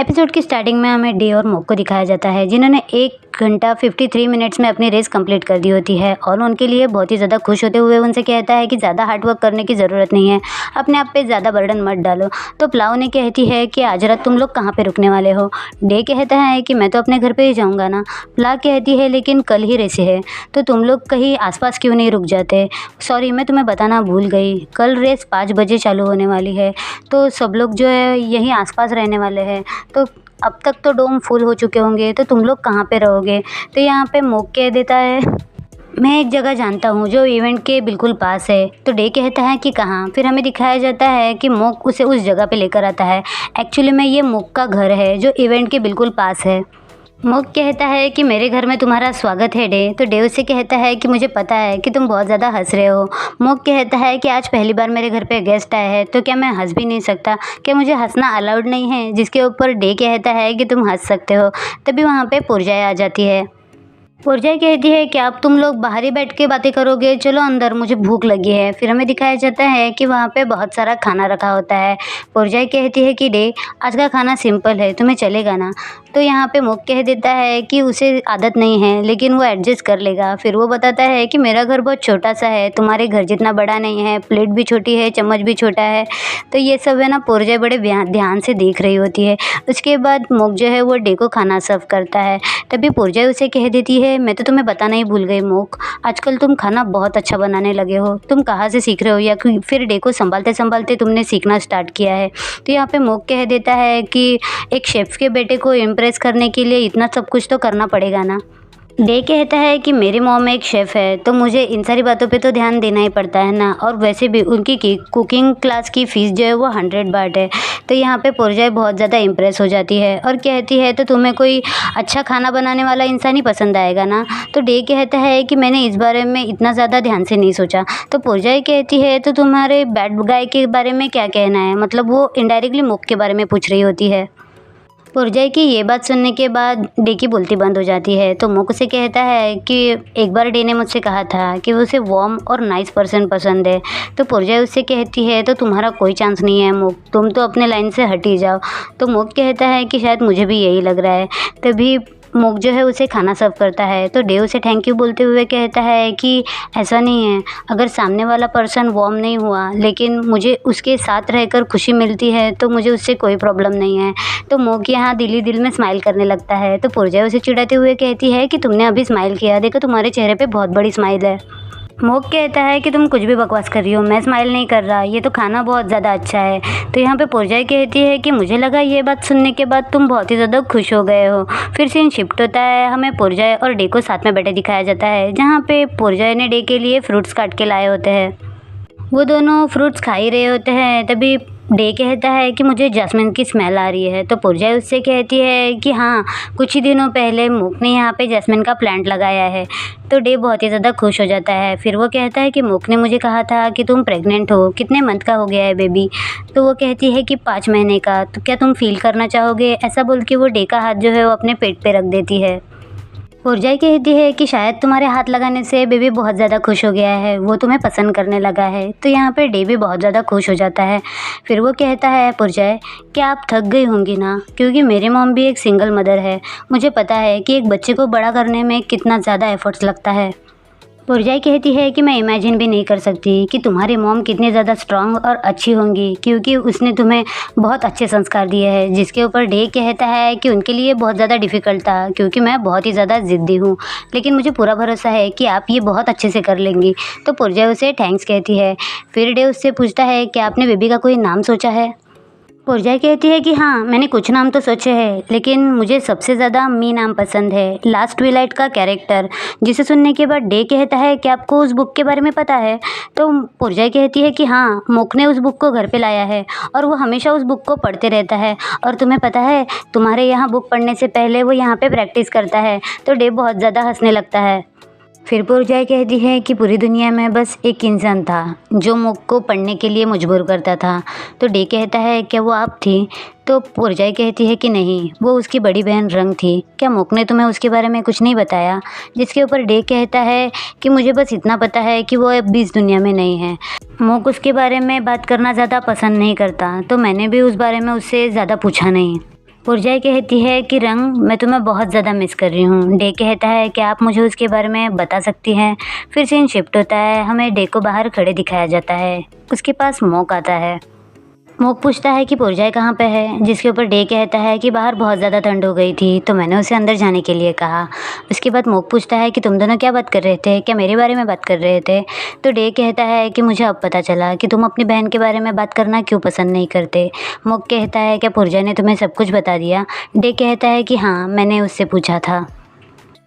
Episode की starting में हमें डे और मॉक को दिखाया जाता है, जिन्होंने 1 घंटा 53 मिनट्स में अपनी रेस कंप्लीट कर दी होती है और उनके लिए बहुत ही ज़्यादा खुश होते हुए उनसे कहता है कि ज़्यादा हार्ड वर्क करने की ज़रूरत नहीं है, अपने आप पे ज़्यादा बर्डन मत डालो। तो प्लाव ने कहती है कि आज रात तुम लोग कहाँ पे रुकने वाले हो। डे कहता है कि मैं तो अपने घर पे ही जाऊँगा ना। प्लाव कहती है लेकिन कल ही रेस है, तो तुम लोग कहीं आसपास क्यों नहीं रुक जाते। सॉरी, मैं तुम्हें बताना भूल गई, कल रेस 5 बजे चालू होने वाली है, तो सब लोग जो है यहीं आसपास रहने वाले हैं। तो अब तक तो डोम फुल हो चुके होंगे, तो तुम लोग कहाँ पे रहोगे। तो यहाँ पे मॉक कह देता है मैं एक जगह जानता हूँ जो इवेंट के बिल्कुल पास है। तो डे कहता है कि कहाँ। फिर हमें दिखाया जाता है कि मॉक उसे उस जगह पे लेकर आता है। एक्चुअली में ये मॉक का घर है जो इवेंट के बिल्कुल पास है। मॉक कहता है कि मेरे घर में तुम्हारा स्वागत है डे। तो डे उससे कहता है कि मुझे पता है कि तुम बहुत ज़्यादा हंस रहे हो। मॉक कहता है कि आज पहली बार मेरे घर पे गेस्ट आए हैं, तो क्या मैं हंस भी नहीं सकता, क्या मुझे हंसना अलाउड नहीं है। जिसके ऊपर डे कहता है कि तुम हंस सकते हो। तभी वहाँ पे पुरजाई आ जाती है। पुरजाई कहती है कि अब तुम लोग बाहर ही बैठ के बातें करोगे, चलो अंदर, मुझे भूख लगी है। फिर हमें दिखाया जाता है कि वहाँ पे बहुत सारा खाना रखा होता है। पुरजाई कहती है कि डे आज का खाना सिंपल है, तुम्हें चलेगा ना। तो यहाँ पे मॉक कह देता है कि उसे आदत नहीं है लेकिन वो एडजस्ट कर लेगा। फिर वो बताता है कि मेरा घर बहुत छोटा सा है, तुम्हारे घर जितना बड़ा नहीं है, प्लेट भी छोटी है, चम्मच भी छोटा है। तो ये सब है ना पुरजाई बड़े ध्यान से देख रही होती है। उसके बाद मॉक जो है वो डे को खाना सर्व करता है। तभी पुरजाई उसे कह देती है मैं तो तुम्हें बताना ही भूल गई मॉक, आजकल तुम खाना बहुत अच्छा बनाने लगे हो, तुम कहाँ से सीख रहे हो या फिर डे को संभालते संभालते तुमने सीखना स्टार्ट किया है। तो यहाँ पे मॉक कह देता है कि एक शेफ़ के बेटे को इम्प्रेस करने के लिए इतना सब कुछ तो करना पड़ेगा ना। डे कहता है कि मेरी मॉम एक शेफ़ है, तो मुझे इन सारी बातों पे तो ध्यान देना ही पड़ता है ना। और वैसे भी उनकी कुकिंग क्लास की फ़ीस जो है वो 100 बाट है। तो यहाँ पे पुरजाई बहुत ज़्यादा इम्प्रेस हो जाती है और कहती है तो तुम्हें कोई अच्छा खाना बनाने वाला इंसान ही पसंद आएगा ना। तो डे कहता है कि मैंने इस बारे में इतना ज़्यादा ध्यान से नहीं सोचा। तो पुरजाई कहती है तो तुम्हारे बैड गाय के बारे में क्या कहना है। मतलब वो इनडायरेक्टली मॉक के बारे में पूछ रही होती है। पुरजाई की ये बात सुनने के बाद डे की बोलती बंद हो जाती है। तो मॉक उसे कहता है कि एक बार डे ने मुझसे कहा था कि उसे वार्म और नाइस पर्सन पसंद है। तो पुरजाई उससे कहती है तो तुम्हारा कोई चांस नहीं है मॉक, तुम तो अपने लाइन से हट ही जाओ। तो मॉक कहता है कि शायद मुझे भी यही लग रहा है। तभी मॉक जो है उसे खाना सर्व करता है। तो डे उसे थैंक यू बोलते हुए कहता है कि ऐसा नहीं है, अगर सामने वाला पर्सन वार्म नहीं हुआ लेकिन मुझे उसके साथ रहकर खुशी मिलती है तो मुझे उससे कोई प्रॉब्लम नहीं है। तो मॉक यहाँ दिल ही दिल में स्माइल करने लगता है। तो पुरजाई उसे चिढ़ाते हुए कहती है कि तुमने अभी स्माइल किया, देखो तुम्हारे चेहरे पे बहुत बड़ी स्माइल है। मॉक कहता है कि तुम कुछ भी बकवास कर रही हो, मैं स्माइल नहीं कर रहा, ये तो खाना बहुत ज़्यादा अच्छा है। तो यहाँ पे पुरजाई कहती है कि मुझे लगा ये बात सुनने के बाद तुम बहुत ही ज़्यादा खुश हो गए हो। फिर सीन शिफ्ट होता है, हमें पुरजाई और डे को साथ में बैठे दिखाया जाता है, जहाँ पे पुरजाई ने डे के लिए फ्रूट्स काट के लाए होते हैं। वो दोनों फ्रूट्स खा ही रहे होते हैं। तभी डे कहता है कि मुझे जैस्मिन की स्मेल आ रही है। तो पुरजाई उससे कहती है कि हाँ, कुछ ही दिनों पहले मॉक ने यहाँ पे जैस्मिन का प्लांट लगाया है। तो डे बहुत ही ज़्यादा खुश हो जाता है। फिर वो कहता है कि मॉक ने मुझे कहा था कि तुम प्रेग्नेंट हो, कितने मंथ का हो गया है बेबी। तो वो कहती है कि 5 महीने का। तो क्या तुम फील करना चाहोगे। ऐसा बोल के वो डे का हाथ जो है वो अपने पेट पे रख देती है। पुरजाई कहती है कि शायद तुम्हारे हाथ लगाने से बेबी बहुत ज़्यादा खुश हो गया है, वो तुम्हें पसंद करने लगा है। तो यहाँ पे डे भी बहुत ज़्यादा खुश हो जाता है। फिर वो कहता है पुरजाई क्या आप थक गई होंगी ना, क्योंकि मेरी मॉम भी एक सिंगल मदर है, मुझे पता है कि एक बच्चे को बड़ा करने में कितना ज़्यादा एफर्ट्स लगता है। पुरजाई कहती है कि मैं इमेजिन भी नहीं कर सकती कि तुम्हारी मॉम कितनी ज़्यादा स्ट्रांग और अच्छी होंगी, क्योंकि उसने तुम्हें बहुत अच्छे संस्कार दिए हैं। जिसके ऊपर डे कहता है कि उनके लिए बहुत ज़्यादा डिफ़िकल्ट था, क्योंकि मैं बहुत ही ज़्यादा ज़िद्दी हूँ, लेकिन मुझे पूरा भरोसा है कि आप ये बहुत अच्छे से कर लेंगी। तो पुरजाई उसे थैंक्स कहती है। फिर डे उससे पूछता है कि आपने बेबी का कोई नाम सोचा है। पुरजाई कहती है कि हाँ, मैंने कुछ नाम तो सोचे हैं, लेकिन मुझे सबसे ज़्यादा मी नाम पसंद है, लास्ट ट्विलाइट का कैरेक्टर। जिसे सुनने के बाद डे कहता है कि आपको उस बुक के बारे में पता है। तो पुरजाई कहती है कि हाँ, मॉक ने उस बुक को घर पे लाया है और वो हमेशा उस बुक को पढ़ते रहता है। और तुम्हें पता है, तुम्हारे यहाँ बुक पढ़ने से पहले वो यहाँ पे प्रैक्टिस करता है। तो डे बहुत ज़्यादा हंसने लगता है। फिर पुरजाई कहती है कि पूरी दुनिया में बस एक इंसान था जो मॉक को पढ़ने के लिए मजबूर करता था। तो डे कहता है क्या वो आप थी। तो पुरजाई कहती है कि नहीं, वो उसकी बड़ी बहन रंग थी। क्या मॉक ने तुम्हें उसके बारे में कुछ नहीं बताया। जिसके ऊपर डे कहता है कि मुझे बस इतना पता है कि वो अब भी इस दुनिया में नहीं है। मॉक उसके बारे में बात करना ज़्यादा पसंद नहीं करता, तो मैंने भी उस बारे में उससे ज़्यादा पूछा नहीं। पुरजाई कहती है कि रंग, मैं तुम्हें बहुत ज़्यादा मिस कर रही हूँ। डे कहता है कि आप मुझे उसके बारे में बता सकती हैं। फिर सीन शिफ्ट होता है, हमें डे को बाहर खड़े दिखाया जाता है। उसके पास मोक आता है। मोक पूछता है कि पुरजाई कहाँ पे है, जिसके ऊपर डे कहता है कि बाहर बहुत ज़्यादा ठंड हो गई थी तो मैंने उसे अंदर जाने के लिए कहा। उसके बाद मोक पूछता है कि तुम दोनों क्या बात कर रहे थे, क्या मेरे बारे में बात कर रहे थे। तो डे कहता है कि मुझे अब पता चला कि तुम अपनी बहन के बारे में बात करना क्यों पसंद नहीं करते। मोक कहता है क्या पुरजाई ने तुम्हें सब कुछ बता दिया। डे कहता है कि हाँ, मैंने उससे पूछा था।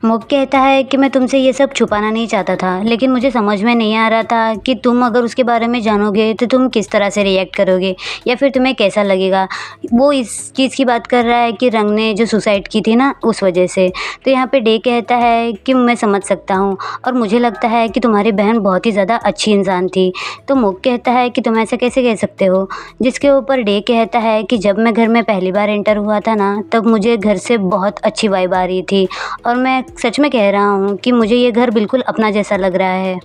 मोक कहता है कि मैं तुमसे ये सब छुपाना नहीं चाहता था, लेकिन मुझे समझ में नहीं आ रहा था कि तुम अगर उसके बारे में जानोगे तो तुम किस तरह से रिएक्ट करोगे या फिर तुम्हें कैसा लगेगा। वो इस चीज़ की बात कर रहा है कि रंग ने जो सुसाइड की थी ना, उस वजह से। तो यहाँ पे डे कहता है कि मैं समझ सकता हूँ और मुझे लगता है कि तुम्हारी बहन बहुत ही ज़्यादा अच्छी इंसान थी। तो मोक कहता है कि तुम ऐसा कैसे कह सकते हो, जिसके ऊपर डे कहता है कि जब मैं घर में पहली बार एंटर हुआ था ना, तब मुझे घर से बहुत अच्छी वाइब आ रही थी और मैं सच में कह रहा हूँ कि मुझे ये घर बिल्कुल अपना जैसा लग रहा है।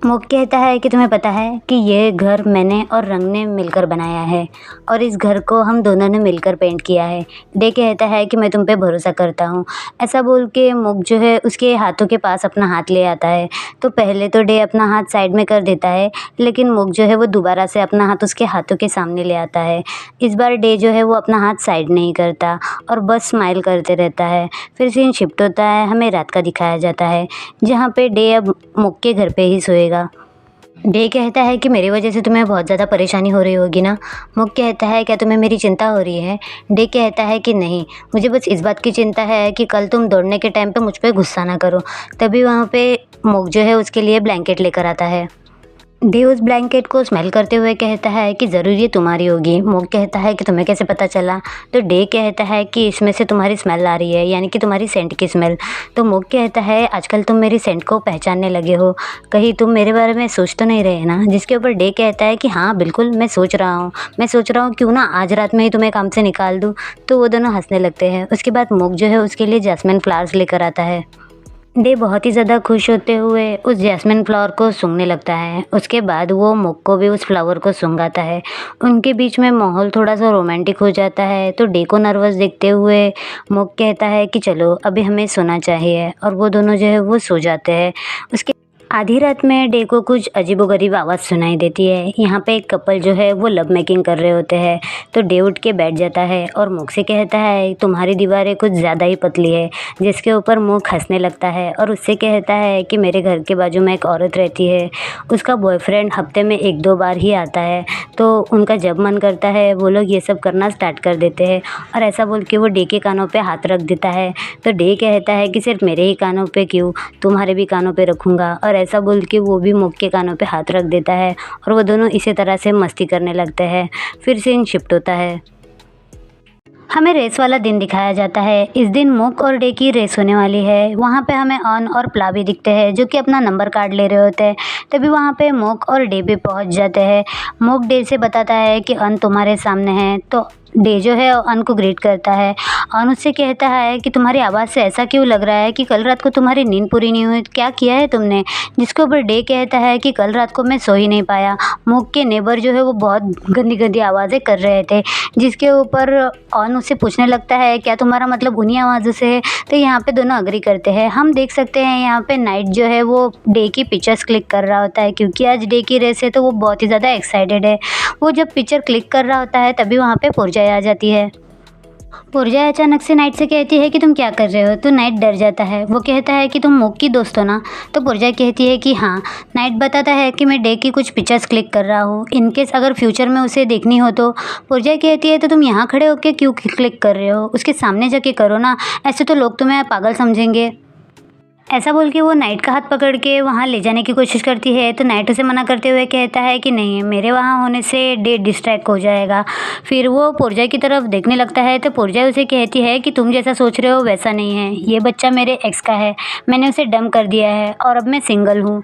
मोक कहता है कि तुम्हें पता है कि ये घर मैंने और रंग ने मिलकर बनाया है और इस घर को हम दोनों ने मिलकर पेंट किया है। डे कहता है कि मैं तुम पे भरोसा करता हूँ। ऐसा बोल के मोक जो है उसके हाथों के पास अपना हाथ ले आता है। तो पहले तो डे अपना हाथ साइड में कर देता है, लेकिन मोक जो है वो दोबारा से अपना हाथ उसके हाथों के सामने ले आता है। इस बार डे जो है वो अपना हाथ साइड नहीं करता और बस स्माइल करते रहता है। फिर सीन शिफ्ट होता है, हमें रात का दिखाया जाता है, जहाँ पे डे अब मोक के घर पे ही सोएगा। डे कहता है कि मेरी वजह से तुम्हें बहुत ज़्यादा परेशानी हो रही होगी ना। मुक कहता है क्या तुम्हें मेरी चिंता हो रही है। डे कहता है कि नहीं, मुझे बस इस बात की चिंता है कि कल तुम दौड़ने के टाइम पे मुझ पे गुस्सा ना करो। तभी वहाँ पे मुक जो है उसके लिए ब्लैंकेट लेकर आता है। डे उस ब्लैंकेट को स्मेल करते हुए कहता है कि ज़रूर ये तुम्हारी होगी। मोक कहता है कि तुम्हें कैसे पता चला। तो डे कहता है कि इसमें से तुम्हारी स्मेल आ रही है, यानी कि तुम्हारी सेंट की स्मेल। तो मोक कहता है आजकल तुम मेरी सेंट को पहचानने लगे हो, कहीं तुम मेरे बारे में सोच तो नहीं रहे ना। जिसके ऊपर डे कहता है कि हाँ बिल्कुल, मैं सोच रहा हूँ, क्यों ना आज रात में ही तुम्हें काम से निकाल दूँ। तो वो दोनों हंसने लगते हैं। उसके बाद मोक जो है उसके लिए जैस्मिन फ्लावर्स लेकर आता है। डे बहुत ही ज़्यादा खुश होते हुए उस जैस्मिन फ्लावर को सूंघने लगता है। उसके बाद वो मुक को भी उस फ्लावर को सूंघाता है। उनके बीच में माहौल थोड़ा सा रोमांटिक हो जाता है। तो डे को नर्वस देखते हुए मुक कहता है कि चलो अभी हमें सोना चाहिए, और वो दोनों जो है वो सो जाते हैं। उसके आधी रात में डे को कुछ अजीबोगरीब आवाज़ सुनाई देती है। यहाँ पे एक कपल जो है वो लव मेकिंग कर रहे होते हैं। तो डे उठ के बैठ जाता है और मुक से कहता है तुम्हारी दीवारें कुछ ज़्यादा ही पतली है। जिसके ऊपर मुक हंसने लगता है और उससे कहता है कि मेरे घर के बाजू में एक औरत रहती है, उसका बॉयफ्रेंड हफ्ते में 1-2 बार ही आता है, तो उनका जब मन करता है वो लोग ये सब करना स्टार्ट कर देते हैं। और ऐसा बोल के वो डे के कानों पे हाथ रख देता है। तो डे कहता है कि सिर्फ मेरे ही कानों पे क्यों, तुम्हारे भी कानों पे रखूँगा। और ऐसा बोल के वो भी मुक के कानों पे हाथ रख देता है और वो दोनों इसी तरह से मस्ती करने लगते हैं। फिर सीन शिफ्ट होता है, हमें रेस वाला दिन दिखाया जाता है। इस दिन मुक और डे की रेस होने वाली है। वहाँ पे हमें अन और प्ला भी दिखते हैं जो कि अपना नंबर कार्ड ले रहे होते हैं। तभी वहाँ पे मुक और डे भी पहुँच जाते हैं। मुक डे से बताता है कि अन तुम्हारे सामने है। तो डे जो है अन को ग्रीट करता है। अन उससे कहता है कि तुम्हारी आवाज़ से ऐसा क्यों लग रहा है कि कल रात को तुम्हारी नींद पूरी नहीं हुई, क्या किया है तुमने। जिसके ऊपर डे कहता है कि कल रात को मैं सो ही नहीं पाया। मुक के नेबर जो है वो बहुत गंदी गंदी आवाज़ें कर रहे थे। जिसके ऊपर अन उससे पूछने लगता है क्या तुम्हारा मतलब उन्हीं आवाज़ों से है। तो यहाँ पे दोनों अग्री करते हैं। हम देख सकते हैं यहाँ पे नाइट जो है वो डे की पिक्चर्स क्लिक कर रहा होता है, क्योंकि आज डे की रेस है तो वो बहुत ही ज़्यादा एक्साइटेड है। वो जब पिक्चर क्लिक कर रहा होता है तभी वहाँ पे पुरजाई आ जाती है। पुरजाई अचानक से नाइट से कहती है कि तुम क्या कर रहे हो। तो नाइट डर जाता है। वो कहता है कि तुम मुक की दोस्त हो ना। तो पुरजाई कहती है कि हाँ। नाइट बताता है कि मैं डे की कुछ पिक्चर्स क्लिक कर रहा हूँ, इनकेस अगर फ्यूचर में उसे देखनी हो तो। पुरजाई कहती है तो तुम यहाँ खड़े होकर क्यों क्लिक कर रहे हो, उसके सामने जाके करो ना, ऐसे तो लोग तुम्हें पागल समझेंगे। ऐसा बोल के वो नाइट का हाथ पकड़ के वहाँ ले जाने की कोशिश करती है। तो नाइट उसे मना करते हुए कहता है कि नहीं, मेरे वहाँ होने से डे डिस्ट्रैक्ट हो जाएगा। फिर वो पुरजाई की तरफ देखने लगता है। तो पुरजाई उसे कहती है कि तुम जैसा सोच रहे हो वैसा नहीं है, ये बच्चा मेरे एक्स का है, मैंने उसे डंप कर दिया है और अब मैं सिंगल हूँ।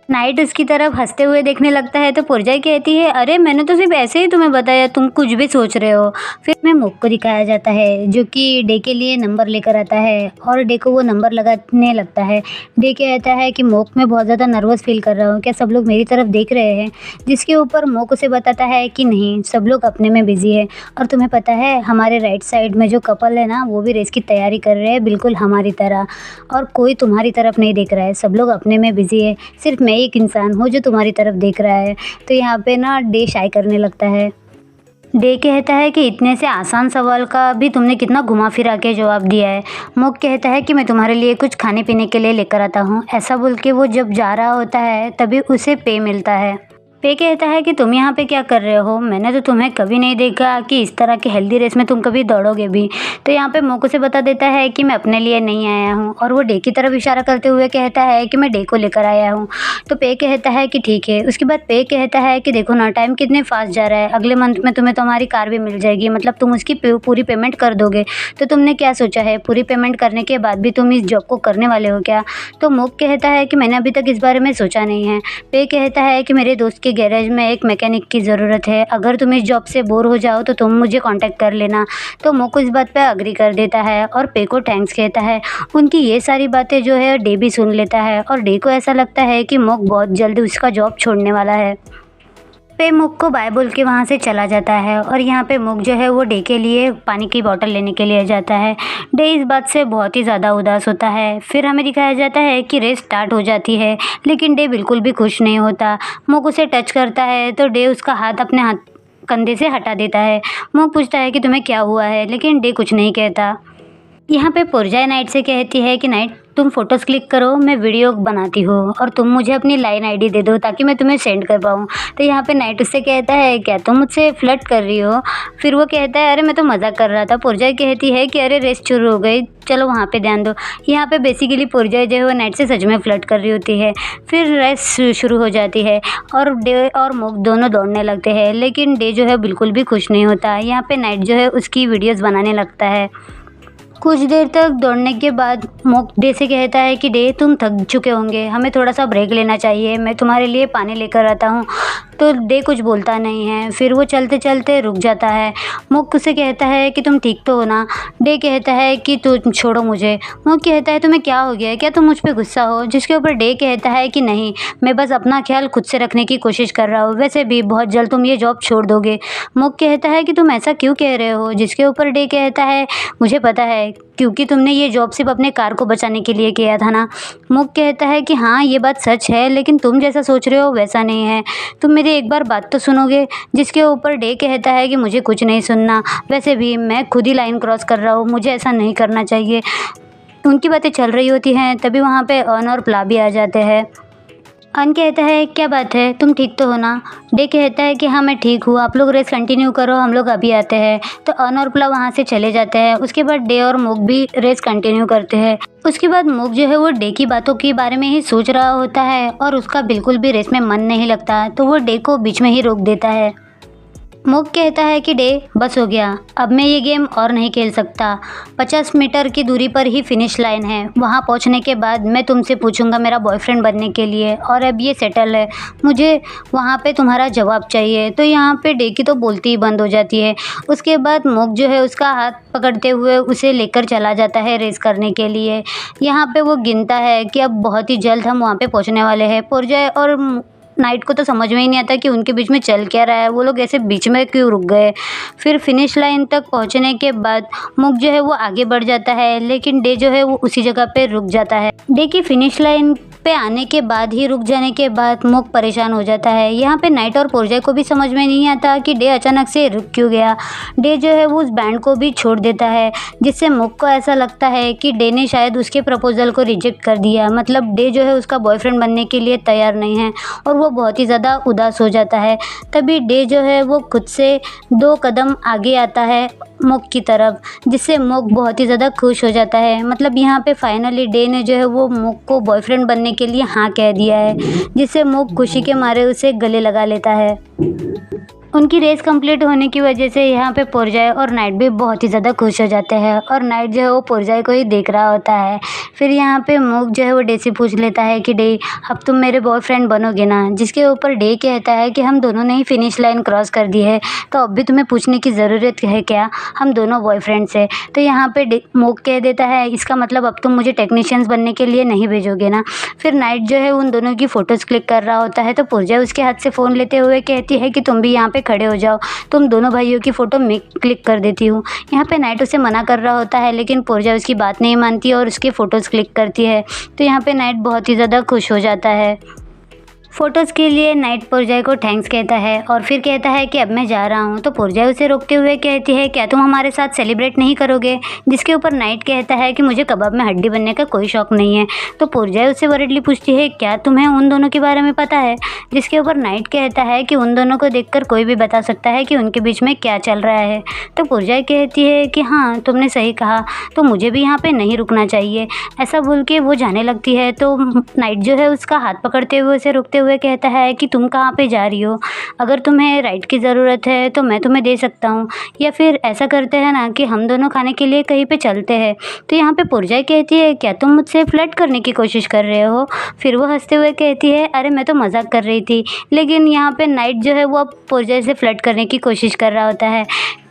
नाइट उसकी तरफ हंसते हुए देखने लगता है तो पुरजाई कहती है, अरे मैंने तो सिर्फ ऐसे ही तुम्हें बताया, तुम कुछ भी सोच रहे हो। फिर में मुक को दिखाया जाता है जो कि डे के लिए नंबर लेकर आता है और डे को वो नंबर लगाने लगता है। डे कहता है कि मोक मैं बहुत ज़्यादा नर्वस फील कर रहा हूँ, क्या सब लोग मेरी तरफ देख रहे हैं? जिसके ऊपर मोक उसे बताता है कि नहीं, सब लोग अपने में बिजी है और तुम्हें पता है हमारे राइट साइड में जो कपल है ना, वो भी रेस की तैयारी कर रहे हैं बिल्कुल हमारी तरह, और कोई तुम्हारी तरफ नहीं देख रहा है, सब लोग अपने में बिजी है, सिर्फ मैं एक इंसान हूँ जो तुम्हारी तरफ देख रहा है। तो यहाँ पे ना डे शाय करने लगता है। डे कहता है कि इतने से आसान सवाल का भी तुमने कितना घुमा फिरा के जवाब दिया है। मुक कहता है कि मैं तुम्हारे लिए कुछ खाने पीने के लिए लेकर आता हूँ। ऐसा बोल के वो जब जा रहा होता है तभी उसे पे मिलता है। पे कहता है कि तुम यहाँ पे क्या कर रहे हो, मैंने तो तुम्हें कभी नहीं देखा कि इस तरह के हेल्दी रेस में तुम कभी दौड़ोगे भी। तो यहाँ पे मोको से बता देता है कि मैं अपने लिए नहीं आया हूँ और वो डे की तरफ इशारा करते हुए कहता है कि मैं डे को लेकर आया हूँ। तो पे कहता है कि ठीक है। उसके बाद पे कहता है कि देखो ना, टाइम कितने फास्ट जा रहा है, अगले मंथ में तुम्हें तुम्हारी कार भी मिल जाएगी, मतलब तुम उसकी पूरी पेमेंट कर दोगे। तो तुमने क्या सोचा है, पूरी पेमेंट करने के बाद भी तुम इस जॉब को करने वाले हो क्या? तो मोक कहता है कि मैंने अभी तक इस बारे में सोचा नहीं है। पे कहता है कि मेरे दोस्त के गैरेज में एक मैकेनिक की ज़रूरत है, अगर तुम इस जॉब से बोर हो जाओ तो तुम मुझे कांटेक्ट कर लेना। तो मोक इस बात पे अग्री कर देता है और पे को थैंक्स कहता है। उनकी ये सारी बातें जो है डे भी सुन लेता है और डे को ऐसा लगता है कि मोक बहुत जल्दी उसका जॉब छोड़ने वाला है। पे मुक को बाय बोल के वहाँ से चला जाता है और यहाँ पे मुक जो है वो डे के लिए पानी की बोतल लेने के लिए जाता है। डे इस बात से बहुत ही ज़्यादा उदास होता है। फिर हमें दिखाया जाता है कि रेस स्टार्ट हो जाती है, लेकिन डे बिल्कुल भी खुश नहीं होता। मुक उसे टच करता है तो डे उसका हाथ अपने हाथ कंधे से हटा देता है। मुक पूछता है कि तुम्हें क्या हुआ है, लेकिन डे कुछ नहीं कहता। यहाँ पे पुरजाई नाइट से कहती है कि नाइट, तुम फ़ोटोज़ क्लिक करो, मैं वीडियो बनाती हूँ और तुम मुझे अपनी लाइन आईडी दे दो ताकि मैं तुम्हें सेंड कर पाऊँ। तो यहाँ पे नाइट उससे कहता है, क्या तुम मुझसे फ्लर्ट कर रही हो? फिर वो कहता है, अरे मैं तो मज़ाक कर रहा था। पुरजाई कहती है कि अरे रेस शुरू हो गई, चलो वहाँ पे ध्यान दो। यहाँ पे बेसिकली पुरजाई जो है वो नाइट से सच में फ्लर्ट कर रही होती है। फिर रेस शुरू हो जाती है और डे और मुक दोनों दौड़ने लगते हैं, लेकिन डे जो है बिल्कुल भी खुश नहीं होता। यहाँ पे नाइट जो है उसकी वीडियोज़ बनाने लगता है। कुछ देर तक दौड़ने के बाद मोक डे से कहता है कि डे, तुम थक चुके होंगे, हमें थोड़ा सा ब्रेक लेना चाहिए, मैं तुम्हारे लिए पानी लेकर आता हूँ। तो डे कुछ बोलता नहीं है। फिर वो चलते चलते रुक जाता है। मोक उसे कहता है कि तुम ठीक तो हो ना? डे कहता है कि तुम छोड़ो मुझे। मोक कहता है तुम्हें क्या हो गया है, क्या तुम मुझ पर गुस्सा हो? जिसके ऊपर डे कहता है कि नहीं, मैं बस अपना ख्याल खुद से रखने की कोशिश कर रहा हूँ, वैसे भी बहुत जल्द तुम ये जॉब छोड़ दोगे। मोक कहता है कि तुम ऐसा क्यों कह रहे हो? जिसके ऊपर डे कहता है, मुझे पता है, क्योंकि तुमने ये जॉब सिर्फ अपने कार को बचाने के लिए किया था ना। मुक कहता है कि हाँ, ये बात सच है, लेकिन तुम जैसा सोच रहे हो वैसा नहीं है, तुम मेरी एक बार बात तो सुनोगे? जिसके ऊपर डे कहता है कि मुझे कुछ नहीं सुनना, वैसे भी मैं खुद ही लाइन क्रॉस कर रहा हूँ, मुझे ऐसा नहीं करना चाहिए। उनकी बातें चल रही होती हैं तभी वहाँ पे अन और प्ला भी आ जाते हैं। अन कहता है, क्या बात है, तुम ठीक तो हो ना? डे कहता है कि हाँ मैं ठीक हूँ, आप लोग रेस कंटिन्यू करो, हम लोग अभी आते हैं। तो अन और प्ला वहाँ से चले जाते हैं। उसके बाद डे और मुक भी रेस कंटिन्यू करते हैं। उसके बाद मुक जो है वो डे की बातों के बारे में ही सोच रहा होता है और उसका बिल्कुल भी रेस में मन नहीं लगता, तो वो डे को बीच में ही रोक देता है। मुक कहता है कि डे, बस हो गया, अब मैं ये गेम और नहीं खेल सकता। 50 मीटर की दूरी पर ही फिनिश लाइन है, वहाँ पहुँचने के बाद मैं तुमसे पूछूंगा मेरा बॉयफ्रेंड बनने के लिए, और अब ये सेटल है, मुझे वहाँ पे तुम्हारा जवाब चाहिए। तो यहाँ पे डे की तो बोलती ही बंद हो जाती है। उसके बाद मुक जो है उसका हाथ पकड़ते हुए उसे लेकर चला जाता है रेस करने के लिए। यहाँ पे वो गिनता है कि अब बहुत ही जल्द हम वहाँ पे पहुँचने वाले हैं। पुरजाई और नाइट को तो समझ में ही नहीं आता कि उनके बीच में चल क्या रहा है, वो लोग ऐसे बीच में क्यों रुक गए। फिर फिनिश लाइन तक पहुंचने के बाद मुक जो है वो आगे बढ़ जाता है, लेकिन डे जो है वो उसी जगह पे रुक जाता है। डे की फिनिश लाइन पे आने के बाद ही रुक जाने के बाद मुक परेशान हो जाता है। यहाँ पे नाइट और पुरजाई को भी समझ में नहीं आता कि डे अचानक से रुक क्यों गया। डे जो है वो उस बैंड को भी छोड़ देता है, जिससे मुक को ऐसा लगता है कि डे ने शायद उसके प्रपोजल को रिजेक्ट कर दिया, मतलब डे जो है उसका बॉयफ्रेंड बनने के लिए तैयार नहीं है और वो बहुत ही ज़्यादा उदास हो जाता है। तभी डे जो है वो खुद से 2 कदम आगे आता है मुक की तरफ, जिससे मुक बहुत ही ज़्यादा खुश हो जाता है। मतलब यहाँ पे फाइनली डे ने जो है वो मुक को बॉयफ्रेंड बनने के लिए हाँ कह दिया है, जिससे मुक खुशी के मारे उसे गले लगा लेता है। उनकी रेस कंप्लीट होने की वजह से यहाँ पे पोरजाई और नाइट भी बहुत ही ज़्यादा खुश हो जाते हैं और नाइट जो है वो पोरजाई को ही देख रहा होता है। फिर यहाँ पे मूक जो है वो डे से पूछ लेता है कि डे, अब तुम मेरे बॉयफ्रेंड बनोगे ना? जिसके ऊपर डे कहता है कि हम दोनों ने ही फिनिश लाइन क्रॉस कर दी है, तो अब भी तुम्हें पूछने की ज़रूरत है क्या? हम दोनों बॉयफ्रेंड्स हैं। तो यहाँ पे मूक कह देता है, इसका मतलब अब तुम मुझे टेक्नीशियंस बनने के लिए नहीं भेजोगे ना? फिर नाइट जो है उन दोनों की फ़ोटोज़ क्लिक कर रहा होता है, तो पोरजाई उसके हाथ से फ़ोन लेते हुए कहती है कि तुम भी यहाँ पे खड़े हो जाओ, तुम दोनों भाइयों की फ़ोटो मैं क्लिक कर देती हूँ। यहाँ पे नाइट उसे मना कर रहा होता है, लेकिन पोरजाई उसकी बात नहीं मानती और उसकी फ़ोटोज़ क्लिक करती है। तो यहाँ पे नाइट बहुत ही ज़्यादा खुश हो जाता है। फ़ोटोज़ के लिए नाइट पोरजाई को थैंक्स कहता है और फिर कहता है कि अब मैं जा रहा हूँ। तो पोरजाई उसे रोकते हुए कहती है, क्या तुम हमारे साथ सेलिब्रेट नहीं करोगे? जिसके ऊपर नाइट कहता है कि मुझे कबाब में हड्डी बनने का कोई शौक़ नहीं है। तो पोरजाई उससे वरीडली पूछती है, क्या तुम्हें उन दोनों के बारे में पता है? जिसके ऊपर नाइट कहता है कि उन दोनों को देखकर कोई भी बता सकता है कि उनके बीच में क्या चल रहा है। तो पोरजाई कहती है कि हाँ, तुमने सही कहा, तो मुझे भी यहाँ पर नहीं रुकना चाहिए। ऐसा बोल के वो जाने लगती है। तो नाइट जो है उसका हाथ पकड़ते हुए उसे रोकते हुए कहता है कि तुम कहाँ पे जा रही हो? अगर तुम्हें राइड की ज़रूरत है तो मैं तुम्हें दे सकता हूँ, या फिर ऐसा करते हैं ना कि हम दोनों खाने के लिए कहीं पे चलते हैं। तो यहाँ पे पोरजाई कहती है, क्या तुम मुझसे फ्लर्ट करने की कोशिश कर रहे हो? फिर वो हंसते हुए कहती है, अरे मैं तो मजाक कर रही थी। लेकिन यहाँ पे नाइट जो है वो अब पोरजाई से फ्लर्ट करने की कोशिश कर रहा होता है।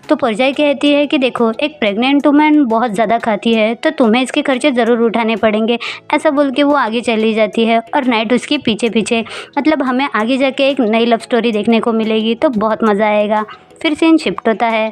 तो पोरजाई कहती है कि देखो, एक प्रेग्नेंट वुमेन बहुत ज़्यादा खाती है, तो तुम्हें इसके खर्चे ज़रूर उठाने पड़ेंगे। ऐसा बोल के वो आगे चली जाती है और नाइट उसके पीछे पीछे। मतलब हमें आगे जाके एक नई लव स्टोरी देखने को मिलेगी, तो बहुत मज़ा आएगा। फिर सीन शिफ्ट होता है।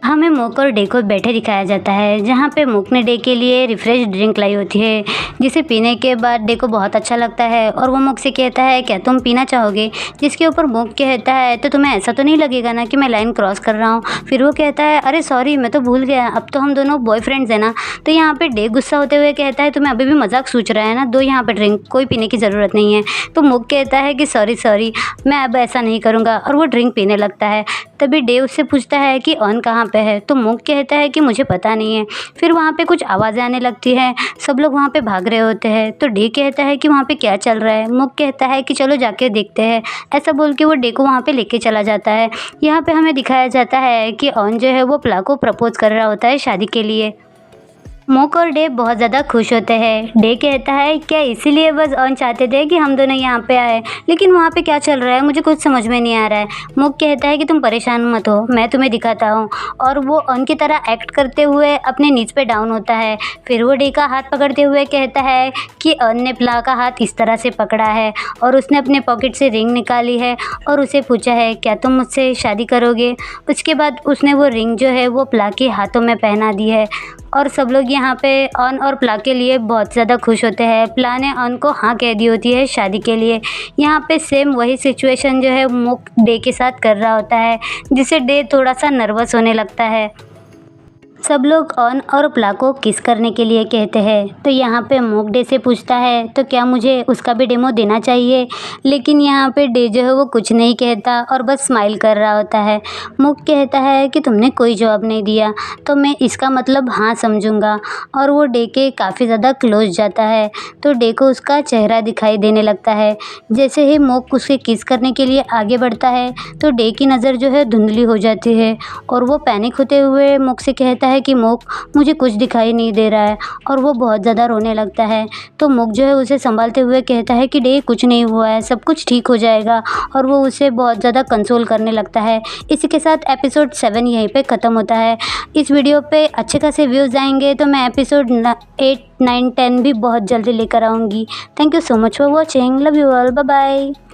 हमें मूक और डे को बैठे दिखाया जाता है, जहाँ पे मूक ने डे के लिए रिफ्रेश ड्रिंक लाई होती है, जिसे पीने के बाद डे को बहुत अच्छा लगता है और वो मूक से कहता है, क्या तुम पीना चाहोगे? जिसके ऊपर मूक कहता है, तो तुम्हें ऐसा तो नहीं लगेगा ना कि मैं लाइन क्रॉस कर रहा हूँ? फिर वो कहता है, अरे सॉरी, मैं तो भूल गया, अब तो हम दोनों बॉयफ्रेंड्स हैं ना। तो यहाँ पे डे गुस्सा होते हुए कहता है, तुम्हें अभी भी मजाक सूझ रहा है ना? दो यहाँ पे ड्रिंक, कोई पीने की ज़रूरत नहीं है। तो मूक कहता है कि सॉरी, मैं अब ऐसा नहीं करूँगा, और वो ड्रिंक पीने लगता है। तभी डे उससे पूछता है कि ऑन कहाँ पे है? तो मूक कहता है कि मुझे पता नहीं है। फिर वहाँ पे कुछ आवाज़ें आने लगती हैं, सब लोग वहाँ पे भाग रहे होते हैं। तो डे कहता है कि वहाँ पे क्या चल रहा है? मूक कहता है कि चलो जाके देखते हैं। ऐसा बोल के वो डे को वहाँ पे लेके चला जाता है। यहाँ पे हमें दिखाया जाता है कि ऑन जो है वो प्ला को प्रपोज कर रहा होता है शादी के लिए। मूक और डे बहुत ज़्यादा खुश होते हैं। डे कहता है, क्या इसीलिए बस ऑन चाहते थे कि हम दोनों यहाँ पे आए? लेकिन वहाँ पे क्या चल रहा है मुझे कुछ समझ में नहीं आ रहा है। मूक कहता है कि तुम परेशान मत हो, मैं तुम्हें दिखाता हूँ। और वो ऑन की तरह एक्ट करते हुए अपने नीच पे डाउन होता है। फिर वो डे का हाथ पकड़ते हुए कहता है कि ऑन ने प्ला का हाथ इस तरह से पकड़ा है और उसने अपने पॉकेट से रिंग निकाली है और उसे पूछा है, क्या तुम मुझसे शादी करोगे? उसके बाद उसने वो रिंग जो है वो प्ला के हाथों में पहना दी है। और सब लोग यहाँ पे ऑन और प्ला के लिए बहुत ज़्यादा खुश होते हैं। प्ला ने ऑन को हाँ कह दी होती है शादी के लिए। यहाँ पे सेम वही सिचुएशन जो है मूक डे के साथ कर रहा होता है, जिससे डे थोड़ा सा नर्वस होने लगता है। सब लोग ऑन और प्ला को किस करने के लिए कहते हैं। तो यहाँ पे मूक डे से पूछता है, तो क्या मुझे उसका भी डेमो देना चाहिए? लेकिन यहाँ पे डे जो है वो कुछ नहीं कहता और बस स्माइल कर रहा होता है। मूक कहता है कि तुमने कोई जवाब नहीं दिया, तो मैं इसका मतलब हाँ समझूंगा। और वो डे के काफ़ी ज़्यादा क्लोज जाता है, तो डे को उसका चेहरा दिखाई देने लगता है। जैसे ही मूक उसके किस करने के लिए आगे बढ़ता है, तो डे की नज़र जो है धुंधली हो जाती है और वो पैनिक होते हुए मूक से कहता है कि मूक, मुझे कुछ दिखाई नहीं दे रहा है। और वो बहुत ज़्यादा रोने लगता है। तो मूक जो है उसे संभालते हुए कहता है कि डे, कुछ नहीं हुआ है, सब कुछ ठीक हो जाएगा। और वो उसे बहुत ज़्यादा कंसोल करने लगता है। इसी के साथ एपिसोड 7 यहीं पे ख़त्म होता है। इस वीडियो पे अच्छे खासे व्यूज़ आएंगे तो मैं एपिसोड 8, 9, 10 भी बहुत जल्दी लेकर आऊँगी। Thank you so much for watching. Love you all. Bye bye.